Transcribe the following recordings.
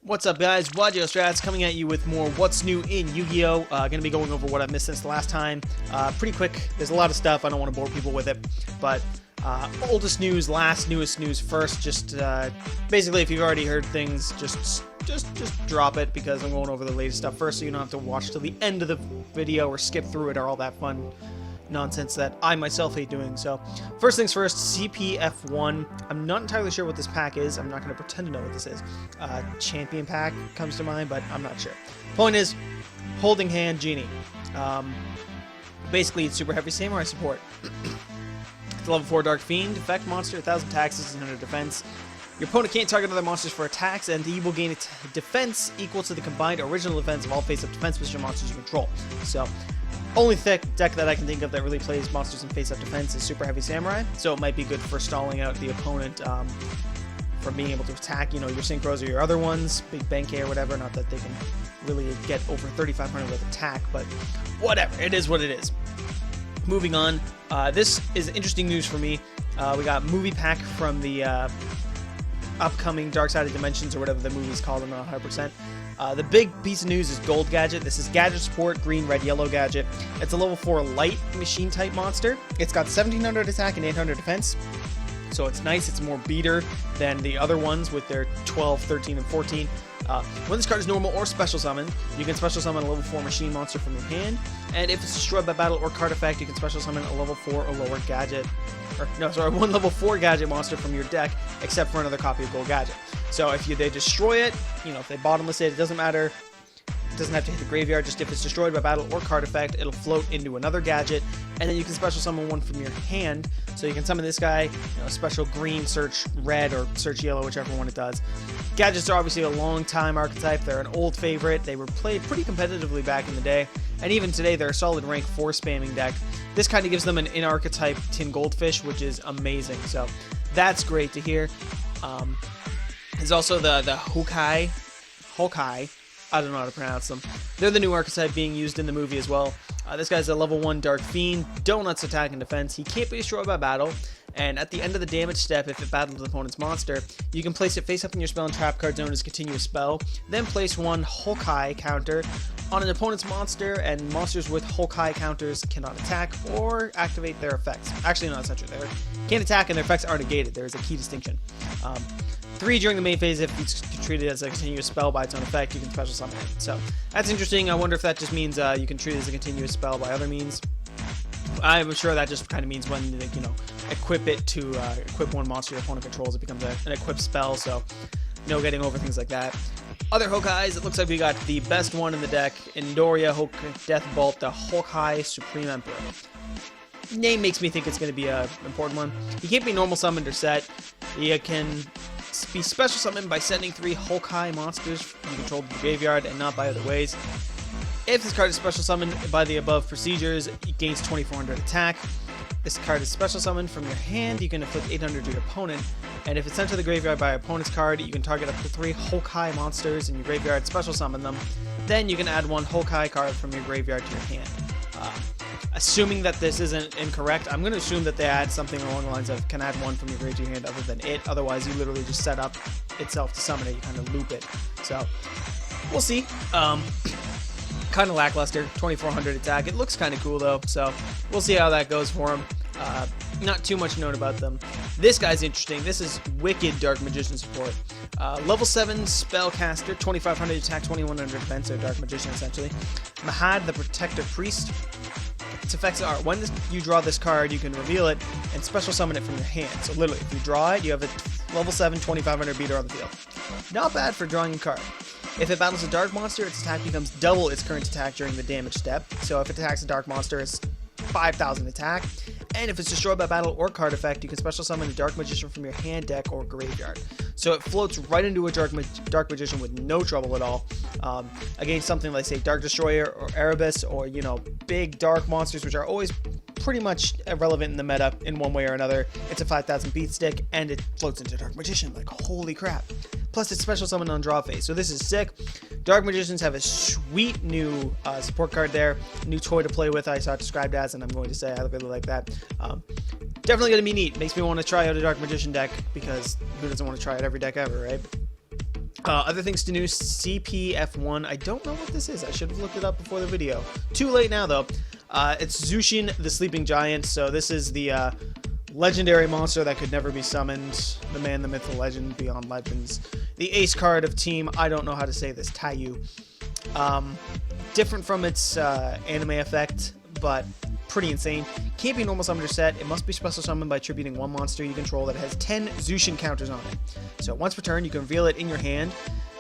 What's up, guys? Wadio Strats coming at you with more What's New in Yu-Gi-Oh! Gonna be going over what I've missed since the last time. Pretty quick. There's a lot of stuff. I don't want to bore people with it, but oldest news, newest news first. Just basically, if you've already heard things, just drop it because I'm going over the latest stuff first, so you don't have to watch till the end of the video or skip through it or all that fun nonsense that I myself hate doing. So first things first, CPF1. I'm not entirely sure what this pack is. I'm not going to pretend to know what this is. Champion pack comes to mind, but I'm not sure. Point is, Holding Hand Genie. Basically, it's super heavy samurai support. It's a level 4 Dark Fiend, effect monster, 1000 taxes, 100 defense. Your opponent can't target other monsters for attacks, and he will gain a defense equal to the combined original defense of all face-up defense position monsters you control. So, only deck that I can think of that really plays monsters in face-up defense is Super Heavy Samurai, so it might be good for stalling out the opponent from being able to attack, you know, your synchros or your other ones, Big Benkei or whatever. Not that they can really get over 3,500 with attack, but whatever, it is what it is. Moving on, this is interesting news for me. We got movie pack from the upcoming Dark Side of Dimensions, or whatever the movie's called, I'm not 100%. The big piece of news is Gold Gadget. This is Gadget Support, green, red, yellow Gadget. It's a level 4 light machine type monster. It's got 1700 attack and 800 defense. So it's nice, it's more beater than the other ones with their 12, 13, and 14. When this card is normal or special summoned, you can special summon a level 4 machine monster from your hand, and if it's destroyed by battle or card effect, you can special summon a level 4 or lower gadget, one level 4 gadget monster from your deck, except for another copy of Gold Gadget. So if they destroy it, you know, if they bottomless it doesn't matter. It doesn't have to hit the graveyard, just if it's destroyed by battle or card effect, it'll float into another gadget, and then you can special summon one from your hand. So you can summon this guy, you know, special green, search red, or search yellow, whichever one it does. Gadgets are obviously a long time archetype. They're an old favorite. They were played pretty competitively back in the day, and even today they're a solid rank 4 spamming deck. This kind of gives them an in-archetype Tin Goldfish, which is amazing. So that's great to hear. There's also the Hokai. I don't know how to pronounce them. They're the new archetype being used in the movie as well. This guy's a level 1 Dark Fiend, Donuts attack and defense. He can't be destroyed by battle, and at the end of the damage step, if it battles the opponent's monster, you can place it face up in your spell and trap card zone as a continuous spell, then place one Hokai counter on an opponent's monster, and monsters with Hokai counters cannot attack or activate their effects. Actually, no, that's not true. They can't attack and their effects are negated. There is a key distinction. 3 during the main phase. If it's treated as a continuous spell by its own effect, you can special summon it. So that's interesting. I wonder if that just means you can treat it as a continuous spell by other means. I'm sure that just kind of means when, you know, equip it to equip one monster your opponent controls, it becomes an equipped spell. So no getting over things like that. Other Hokais, it looks like we got the best one in the deck, Endoria Death Bolt, the Hokai Supreme Emperor. Name makes me think it's going to be an important one. He can't be normal summoned or set. He can be special summoned by sending 3 Hokai monsters you control to the graveyard and not by other ways. If this card is special summoned by the above procedures, it gains 2400 attack. This card is special summoned from your hand, you can inflict 800 to your opponent, and if it's sent to the graveyard by your opponent's card, you can target up to 3 Hokai monsters in your graveyard, special summon them, then you can add 1 Hokai card from your graveyard to your hand. Assuming that this isn't incorrect, I'm going to assume that they add something along the lines of can add 1 from your graveyard to your hand other than it. Otherwise, you literally just set up itself to summon it. You kind of loop it. So, we'll see. Kind of lackluster. 2400 attack. It looks kind of cool, though. So, we'll see how that goes for him. Not too much known about them. This guy's interesting. This is Wicked Dark Magician support. Level 7 Spellcaster, 2500 attack, 2100 defense, so Dark Magician essentially. Mahad, the Protector Priest. Its effects are, when you draw this card, you can reveal it and special summon it from your hand. So literally, if you draw it, you have a level 7 2500 beater on the field. Not bad for drawing a card. If it battles a dark monster, its attack becomes double its current attack during the damage step. So if it attacks a dark monster, it's 5000 attack. And if it's destroyed by battle or card effect, you can special summon a Dark Magician from your hand, deck, or graveyard. So it floats right into a Dark Magician with no trouble at all. Against something like, say, Dark Destroyer or Erebus, or, you know, big dark monsters, which are always pretty much irrelevant in the meta in one way or another. It's a 5000 beat stick, and it floats into Dark Magician. Like, holy crap. Plus, it's special summon on draw phase. So this is sick. Dark Magicians have a sweet new support card there. New toy to play with, I saw it described as, and I'm going to say I really like that. Definitely going to be neat. Makes me want to try out a Dark Magician deck, because who doesn't want to try out every deck ever, right? Other things to know, CPF1. I don't know what this is. I should have looked it up before the video. Too late now, though. It's Zushin, the Sleeping Giant. So this is the legendary monster that could never be summoned. The man, the myth, the legend, beyond legends. The ace card of team, I don't know how to say this, Taiyu. Different from its anime effect, but pretty insane. Can't be normal summoner set. It must be special summoned by attributing one monster you control that has 10 Zushin counters on it. So once per turn, you can reveal it in your hand,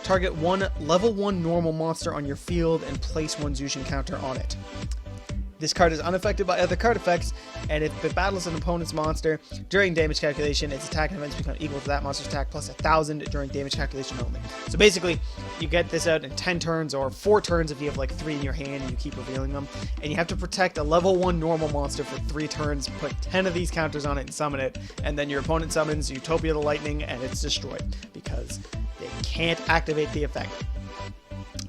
target one level 1 normal monster on your field, and place one Zushin counter on it. This card is unaffected by other card effects, and if it battles an opponent's monster during damage calculation, its attack and events become equal to that monster's attack plus 1,000 during damage calculation only. So basically, you get this out in 10 turns or 4 turns if you have like 3 in your hand and you keep revealing them, and you have to protect a level 1 normal monster for 3 turns, put 10 of these counters on it and summon it, and then your opponent summons Utopia the Lightning and it's destroyed because they can't activate the effect,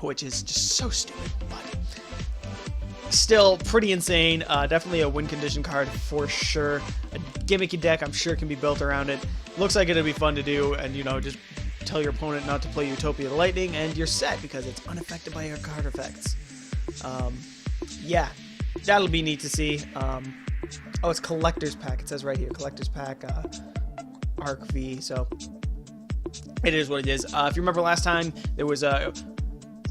which is just so stupid, but still pretty insane. Definitely a win condition card for sure. A gimmicky deck I'm sure can be built around it. Looks like it'll be fun to do, and you know, just tell your opponent not to play Utopia the Lightning and you're set because it's unaffected by your card effects. Yeah, that'll be neat to see. Oh, it's Collector's Pack. It says right here, Collector's Pack Arc V, so it is what it is. If you remember last time, there was a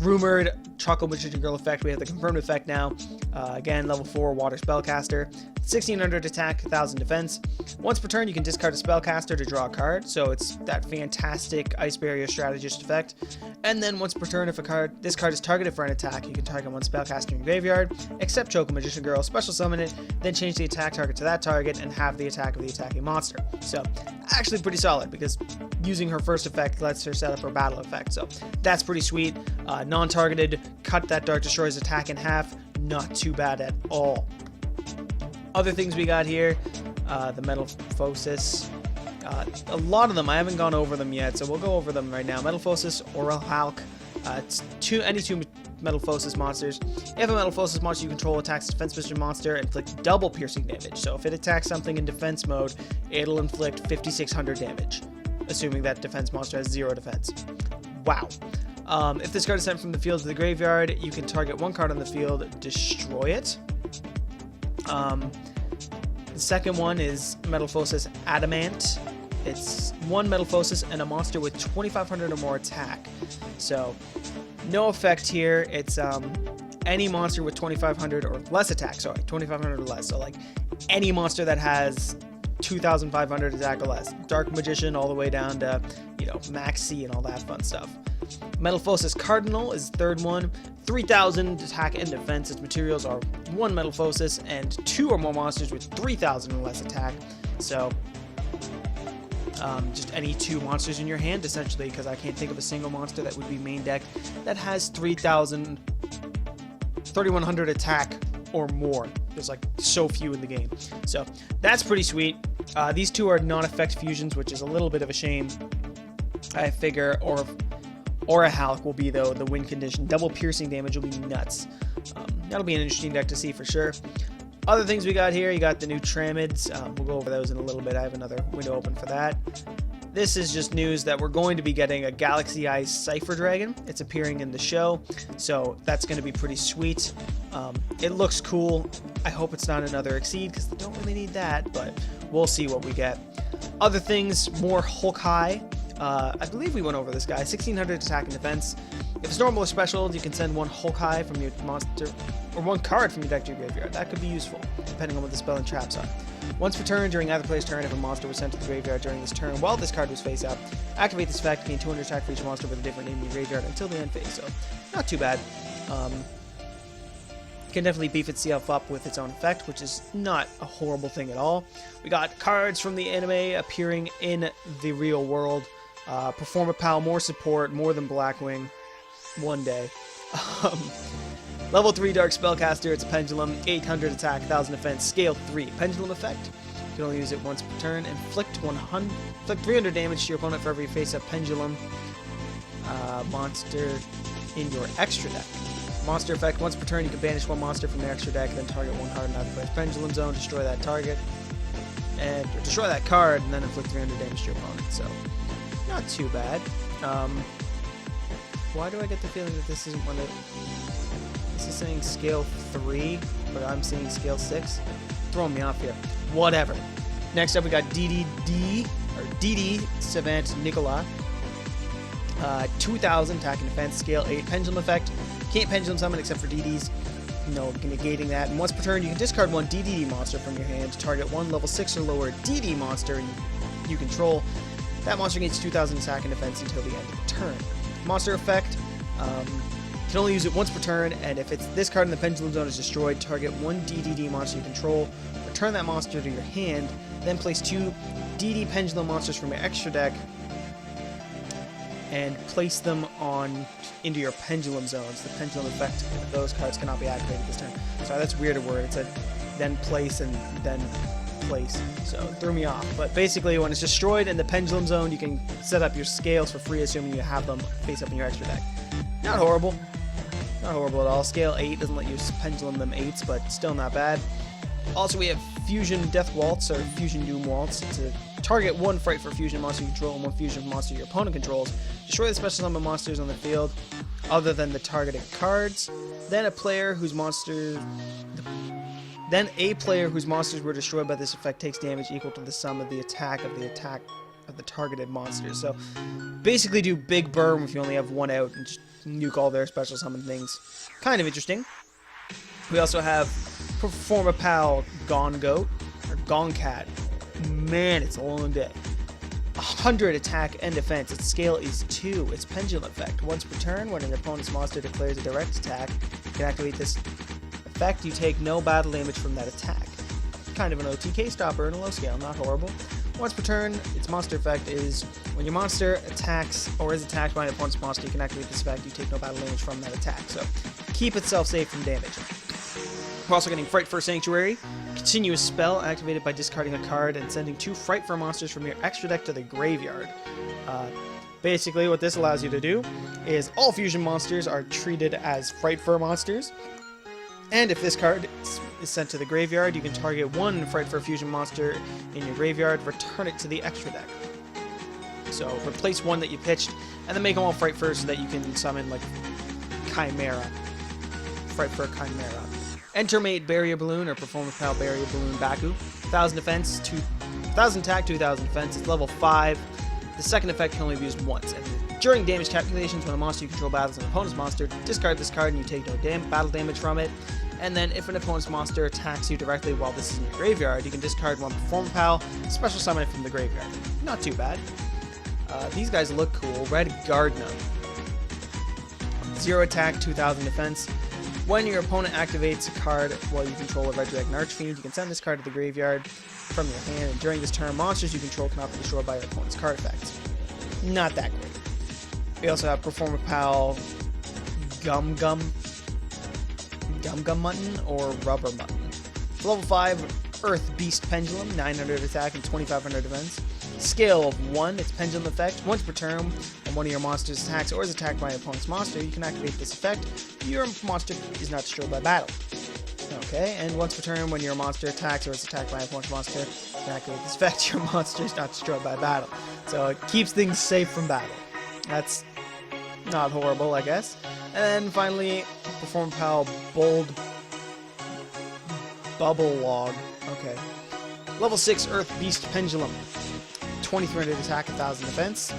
rumored Chocolate Magician Girl effect. We have the confirmed effect now. Again, level 4 Water Spellcaster. 1600 attack, 1000 defense. Once per turn, you can discard a spellcaster to draw a card, so it's that fantastic Ice Barrier Strategist effect. And then once per turn, if this card is targeted for an attack, you can target one spellcaster in your graveyard, except Chocolate Magician Girl, special summon it, then change the attack target to that target, and have the attack of the attacking monster. So, actually pretty solid, because using her first effect lets her set up her battle effect, so that's pretty sweet. Non-targeted, cut that Dark Destroyer's attack in half, not too bad at all. Other things we got here, the Metamorphosis. A lot of them, I haven't gone over them yet, so we'll go over them right now. Metamorphosis, Oralhalk. It's any two Metamorphosis monsters. If a Metamorphosis monster you control attacks a defense mission monster, inflict double piercing damage. So if it attacks something in defense mode, it'll inflict 5,600 damage, assuming that defense monster has 0 defense. Wow. If this card is sent from the field to the graveyard, you can target one card on the field, destroy it. The second one is Metamorphosis Adamant. It's one Metamorphosis and a monster with 2,500 or more attack. So, no effect here. It's any monster with 2,500 or less attack. Sorry, 2,500 or less. So, like any monster that has 2,500 attack or less. Dark Magician all the way down to, you know, Max C and all that fun stuff. Metamorphosis Cardinal is the third one. 3,000 attack and defense. Its materials are one Metamorphosis and 2 or more monsters with 3,000 or less attack. So, just any 2 monsters in your hand, essentially, because I can't think of a single monster that would be main decked that has 3,100 attack or more. There's like so few in the game. So, that's pretty sweet. These 2 are non-effect fusions, which is a little bit of a shame. I figure, Oralhalk will be, though, the win condition. Double piercing damage will be nuts. That'll be an interesting deck to see for sure. Other things we got here, you got the new Tramids. We'll go over those in a little bit. I have another window open for that. This is just news that we're going to be getting a Galaxy Eyes Cypher Dragon. It's appearing in the show, so that's going to be pretty sweet. It looks cool. I hope it's not another Exceed, because they don't really need that, but we'll see what we get. Other things, more Hulk High. I believe we went over this guy. 1,600 attack and defense. If it's normal or special, you can send one Hulk High from your monster, or one card from your deck to your graveyard. That could be useful, depending on what the spell and traps are. Once per turn, during either player's turn, if a monster was sent to the graveyard during this turn while this card was face up, activate this effect, gain 200 attack for each monster with a different name in your graveyard until the end phase. So, not too bad. Can definitely beef itself up with its own effect, which is not a horrible thing at all. We got cards from the anime appearing in the real world. Performapal, more support, more than Blackwing. One day. Level 3 Dark Spellcaster, it's a Pendulum, 800 attack, 1,000 defense, scale 3. Pendulum effect, you can only use it once per turn. Inflict 300 damage to your opponent for every face-up Pendulum monster in your extra deck. Monster effect, once per turn you can banish one monster from your extra deck, then target one card in either player's Pendulum zone, destroy that target, and destroy that card, and then inflict 300 damage to your opponent. So, not too bad. Why do I get the feeling that this isn't one of... This is saying scale 3, but I'm seeing scale 6. Throwing me off here. Whatever. Next up, we got DD Savant Nicola. 2000 attack and defense, scale 8, pendulum effect. Can't pendulum summon except for DDs. No, negating that. And once per turn, you can discard one DDD monster from your hand to target one level 6 or lower DD monster you control. That monster gains 2000 attack and defense until the end of the turn. Monster effect. Can only use it once per turn, and if it's this card in the pendulum zone is destroyed, target one DDD monster you control, return that monster to your hand, then place 2 DD pendulum monsters from your extra deck and place them into your pendulum zones. The pendulum effect of those cards cannot be activated this turn. Sorry, that's a weirder word. It's a then place and then place. So it threw me off. But basically, when it's destroyed in the pendulum zone, you can set up your scales for free, assuming you have them face up in your extra deck. Not horrible. Not horrible at all. Scale 8 doesn't let you pendulum them 8s, but still not bad. Also, we have Fusion Death Waltz, or Fusion Doom Waltz. It's a target one Fright for Fusion monster you control and one Fusion monster your opponent controls. Destroy the special summon monsters on the field other than the targeted cards. Then a player whose monsters were destroyed by this effect takes damage equal to the sum of the attack of the targeted monsters. So basically do big burn if you only have one out and just nuke all their special summon things. Kind of interesting. We also have Performapal Gone Goat, or Gone Cat. Man, it's a long day. 100 attack and defense. Its scale is 2. Its pendulum effect. Once per turn, when an opponent's monster declares a direct attack, you can activate this effect. You take no battle damage from that attack. Kind of an OTK stopper in a low scale, not horrible. Once per turn, its monster effect is when your monster attacks or is attacked by an opponent's monster, you can activate this effect. You take no battle damage from that attack. So keep itself safe from damage. We're also getting Fright for Sanctuary. Continuous spell activated by discarding a card and sending 2 Fright for monsters from your extra deck to the graveyard. Basically, what this allows you to do is all fusion monsters are treated as Fright for monsters. And if this card is sent to the graveyard, you can target one Fright for Fusion monster in your graveyard, return it to the extra deck. So replace one that you pitched, and then make them all Fright for so that you can summon like Chimera. Fright for Chimera. Entermate Barrier Balloon or Performapal Barrier Balloon Baku. 1000 defense, 1000 attack, 2000 defense. It's level 5. The second effect can only be used once. And during damage calculations, when a monster you control battles an opponent's monster, discard this card and you take no battle damage from it. And then if an opponent's monster attacks you directly while this is in your graveyard, you can discard one Performapal, special summon it from the graveyard. Not too bad. These guys look cool. Red Gardna. 0 attack, 2000 defense. When your opponent activates a card while you control a Red Dragon Archfiend, you can send this card to the graveyard from your hand, and during this turn, monsters you control cannot be destroyed by your opponent's card effects. Not that great. We also have Performapal Gum Gum Mutton or Rubber Mutton. Level 5 Earth Beast Pendulum, 900 attack and 2500 defense. Scale of 1, its pendulum effect. Once per turn, when one of your monsters attacks or is attacked by an opponent's monster, you can activate this effect. Your monster is not destroyed by battle. Okay, and once per turn, when your monster attacks or is attacked by an opponent's monster, you can activate this effect. Your monster is not destroyed by battle. So it keeps things safe from battle. That's not horrible, I guess. And then finally, Performapal Bold Bubble Log. Okay. Level 6 Earth Beast Pendulum. 2300 attack, 1000 defense.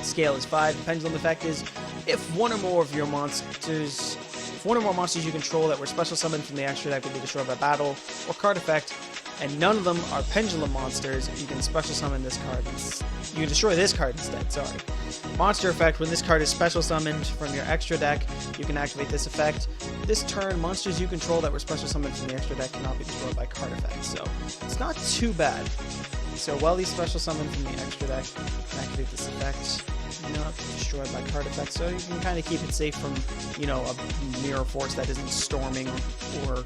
Scale is 5. The pendulum effect is if one or more monsters you control that were special summoned from the extra deck will be destroyed by battle or card effect, and none of them are pendulum monsters, you can special summon this card. You can destroy this card instead, sorry. Monster effect, when this card is special summoned from your extra deck, you can activate this effect. This turn, monsters you control that were special summoned from the extra deck cannot be destroyed by card effects, so it's not too bad. So while these special summon from the extra deck, you can activate this effect, not destroyed by card effects, so you can kind of keep it safe from, you know, a mirror force that isn't storming or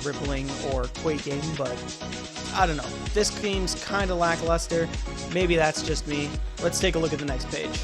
rippling or quaking, but I don't know. This game's kind of lackluster. Maybe that's just me. Let's take a look at the next page.